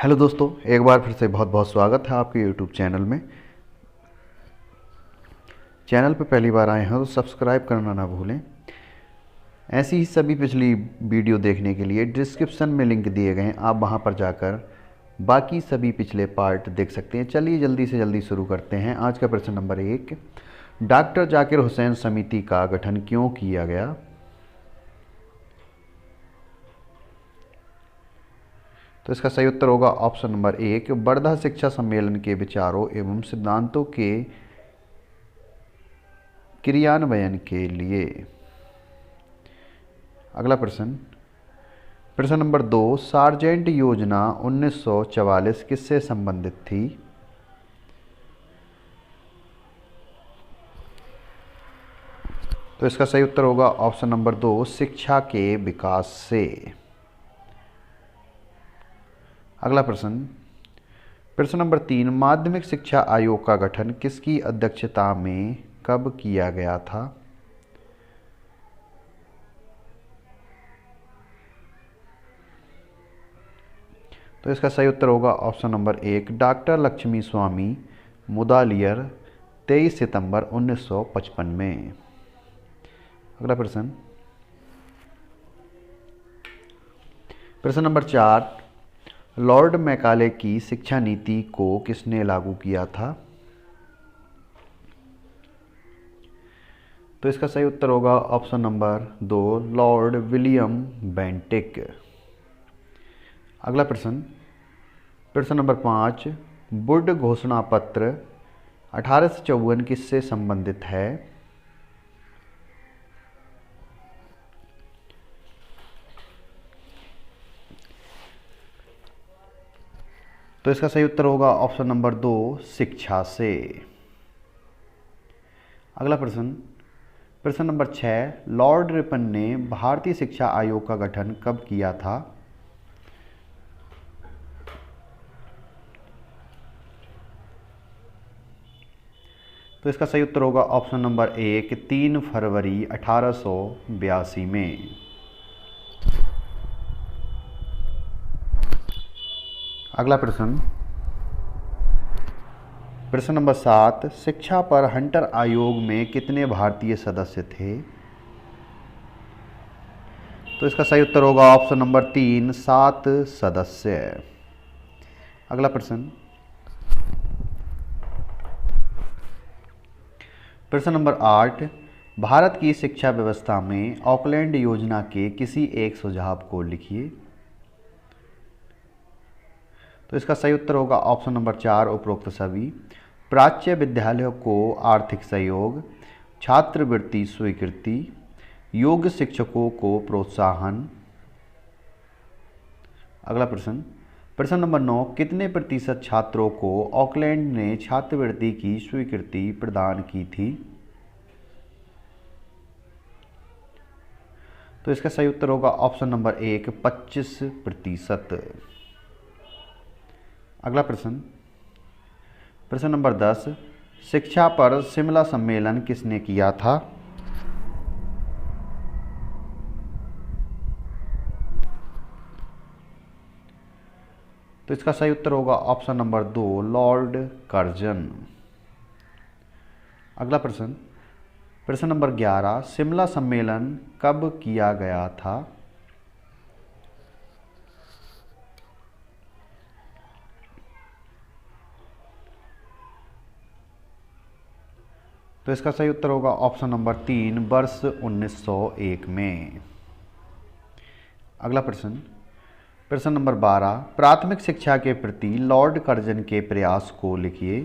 Hello दोस्तों, एक बार फिर से बहुत बहुत स्वागत है आपके यूट्यूब चैनल में। चैनल पर पहली बार आए हैं तो सब्सक्राइब करना ना भूलें। ऐसी ही सभी पिछली वीडियो देखने के लिए डिस्क्रिप्शन में लिंक दिए गए हैं, आप वहां पर जाकर बाकी सभी पिछले पार्ट देख सकते हैं। चलिए जल्दी से जल्दी शुरू करते हैं। आज का प्रश्न नंबर 1, डॉक्टर जाकिर हुसैन समिति का गठन क्यों किया गया? तो इसका सही उत्तर होगा ऑप्शन नंबर 1, वर्धा शिक्षा सम्मेलन के विचारों एवं सिद्धांतों के क्रियान्वयन के लिए। अगला प्रश्न नंबर 2, सार्जेंट योजना 1944 किससे संबंधित थी? तो इसका सही उत्तर होगा ऑप्शन नंबर 2, शिक्षा के विकास से। अगला प्रश्न नंबर 3, माध्यमिक शिक्षा आयोग का गठन किसकी अध्यक्षता में कब किया गया था? तो इसका सही उत्तर होगा ऑप्शन नंबर 1, डॉक्टर लक्ष्मी स्वामी मुदालियर 23 सितंबर 1955 में। अगला प्रश्न नंबर 4, लॉर्ड मैकाले की शिक्षा नीति को किसने लागू किया था? तो इसका सही उत्तर होगा option number 2, Lord William Bentinck. अगला प्रश्न नंबर 5, वुड घोषणा पत्र 1854 किससे संबंधित है? तो इसका सही उत्तर होगा ऑप्शन नंबर 2, शिक्षा से। अगला प्रश्न नंबर 6, लॉर्ड रिपन ने भारतीय शिक्षा आयोग का गठन कब किया था? तो इसका सही उत्तर होगा ऑप्शन नंबर 1, 3 फरवरी 1882 में। अगला प्रश्न नंबर 7, शिक्षा पर हंटर आयोग में कितने भारतीय सदस्य थे? तो इसका सही उत्तर होगा ऑप्शन नंबर 3, 7 सदस्य। अगला प्रश्न नंबर 8, भारत की शिक्षा व्यवस्था में ऑकलैंड योजना के किसी एक सुझाव को लिखिए। तो इसका सही उत्तर होगा ऑप्शन नंबर 4, उपरोक्त सभी। प्राच्य विद्यालयों को आर्थिक सहयोग, छात्रवृत्ति स्वीकृति, योग्य शिक्षकों को प्रोत्साहन। अगला प्रश्न नंबर 9, कितने प्रतिशत छात्रों को ऑकलैंड ने छात्रवृत्ति की स्वीकृति प्रदान की थी? तो इसका सही उत्तर होगा ऑप्शन नंबर 1, 25%। अगला प्रश्न नंबर 10, शिक्षा पर शिमला सम्मेलन किसने किया था? तो इसका सही उत्तर होगा ऑप्शन नंबर 2, लॉर्ड कर्जन। अगला प्रश्न नंबर 11, शिमला सम्मेलन कब किया गया था? तो इसका सही उत्तर होगा ऑप्शन नंबर 3, वर्ष 1901 में। अगला प्रश्न नंबर 12, प्राथमिक शिक्षा के प्रति लॉर्ड कर्जन के प्रयास को लिखिए।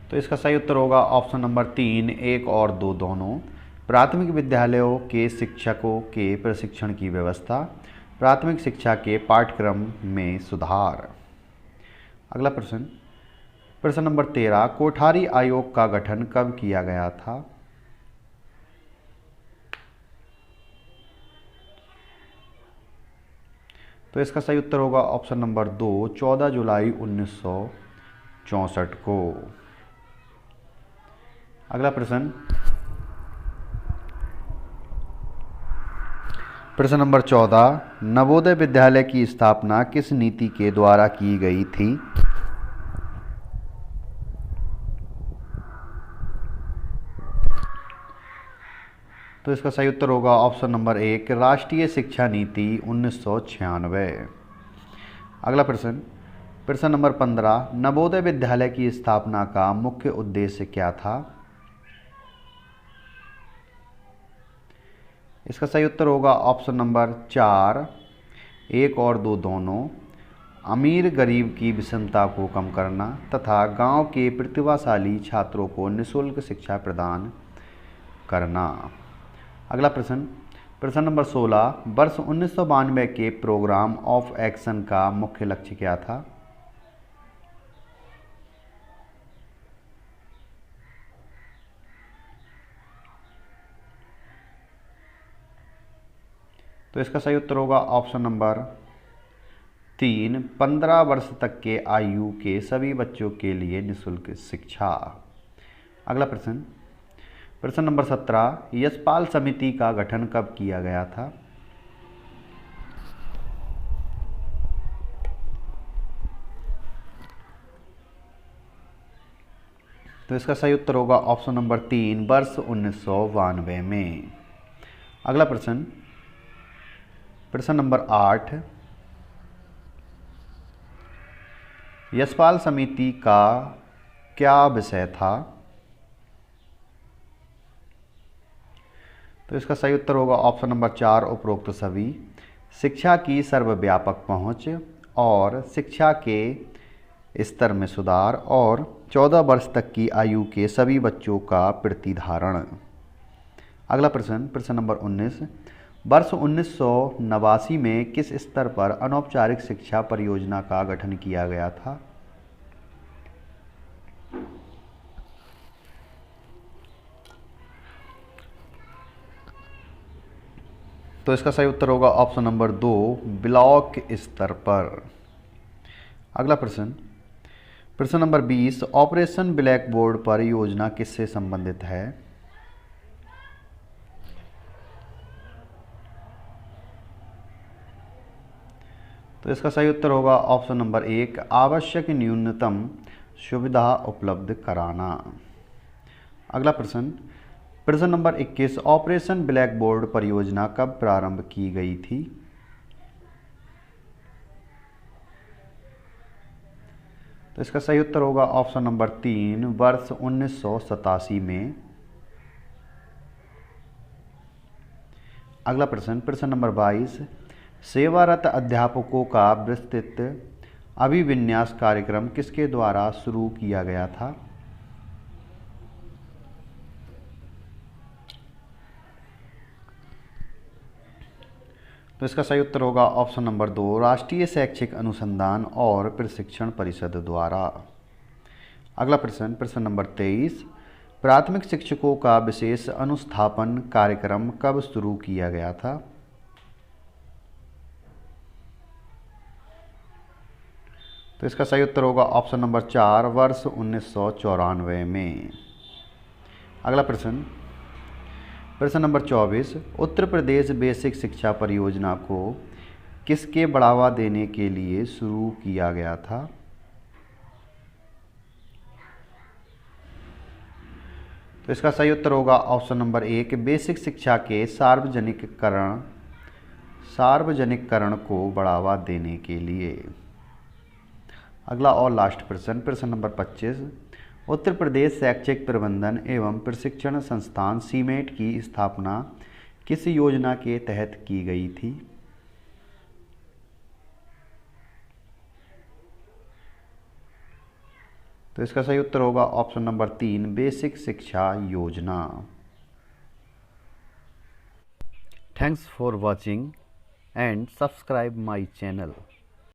तो इसका सही उत्तर होगा ऑप्शन नंबर 3, 1 और 2 दोनों। प्राथमिक विद्यालयों के शिक्षकों के प्रशिक्षण की व्यवस्था, प्राथमिक शिक्षा के पाठ्यक्रम में सुधार। अगला प्रश्न नंबर 13, कोठारी आयोग का गठन कब किया गया था? तो इसका सही उत्तर होगा ऑप्शन नंबर 2, 14 जुलाई 1964 को। अगला प्रश्न, प्रश्न नंबर 14, नवोदय विद्यालय की स्थापना किस नीति के द्वारा की गई थी? तो इसका सही उत्तर होगा ऑप्शन नंबर 1, राष्ट्रीय शिक्षा नीति 1996। अगला प्रश्न, प्रश्न नंबर 15, नवोदय विद्यालय की स्थापना का मुख्य उद्देश्य क्या था? इसका सही उत्तर होगा ऑप्शन नंबर 4, 1 और 2 दोनों, अमीर गरीब की विषमता को कम करना तथा गांव के प्रतिभाशाली छात्रों को निःशुल्क शिक्षा प्रदान करना। अगला प्रश्न, प्रश्न नंबर 16, वर्ष 1992 के प्रोग्राम ऑफ एक्शन का मुख्य लक्ष्य क्या था? तो इसका सही उत्तर होगा ऑप्शन नंबर 3, 15 वर्ष तक के आयु के सभी बच्चों के लिए निःशुल्क शिक्षा। अगला प्रश्न, प्रश्न नंबर 17, यशपाल समिति का गठन कब किया गया था? तो इसका सही उत्तर होगा ऑप्शन नंबर 3, वर्ष 1992 में। अगला प्रश्न, प्रश्न नंबर 8, यशपाल समिति का क्या विषय था? तो इसका सही उत्तर होगा ऑप्शन नंबर 4, उपरोक्त सभी, शिक्षा की सर्वव्यापक पहुंच और शिक्षा के स्तर में सुधार और 14 वर्ष तक की आयु के सभी बच्चों का प्रतिधारण। अगला प्रश्न, प्रश्न नंबर 19, वर्ष 1989 में किस स्तर पर अनौपचारिक शिक्षा परियोजना का गठन किया गया था? तो इसका सही उत्तर होगा ऑप्शन नंबर 2, ब्लॉक स्तर पर। अगला प्रश्न, प्रश्न नंबर 20, ऑपरेशन ब्लैक बोर्ड परियोजना किससे संबंधित है? तो इसका सही उत्तर होगा ऑप्शन नंबर 1, आवश्यक न्यूनतम सुविधा उपलब्ध कराना। अगला प्रश्न, प्रश्न नंबर 21, ऑपरेशन ब्लैक बोर्ड परियोजना कब प्रारंभ की गई थी? तो इसका सही उत्तर होगा ऑप्शन नंबर 3, वर्ष 1987 में। अगला प्रश्न, प्रश्न नंबर 22, सेवारत अध्यापकों का विस्तृत अभिविन्यास कार्यक्रम किसके द्वारा शुरू किया गया था? तो इसका सही उत्तर होगा ऑप्शन नंबर 2, राष्ट्रीय शैक्षिक अनुसंधान और प्रशिक्षण परिषद द्वारा। अगला प्रश्न, प्रश्न नंबर 23, प्राथमिक शिक्षकों का विशेष अनुस्थापन कार्यक्रम कब शुरू किया गया था? तो इसका सही उत्तर होगा ऑप्शन नंबर 4, वर्ष 1994 में। अगला प्रश्न, प्रश्न नंबर 24, उत्तर प्रदेश बेसिक शिक्षा परियोजना को किसके बढ़ावा देने के लिए शुरू किया गया था? तो इसका सही उत्तर होगा ऑप्शन नंबर 1, बेसिक शिक्षा के सार्वजनिककरण को बढ़ावा देने के लिए। अगला और लास्ट प्रश्न, प्रश्न नंबर 25, उत्तर प्रदेश शैक्षिक प्रबंधन एवं प्रशिक्षण संस्थान सीमेट की स्थापना किस योजना के तहत की गई थी? तो इसका सही उत्तर होगा ऑप्शन नंबर 3, बेसिक शिक्षा योजना। Thanks for watching and subscribe my channel.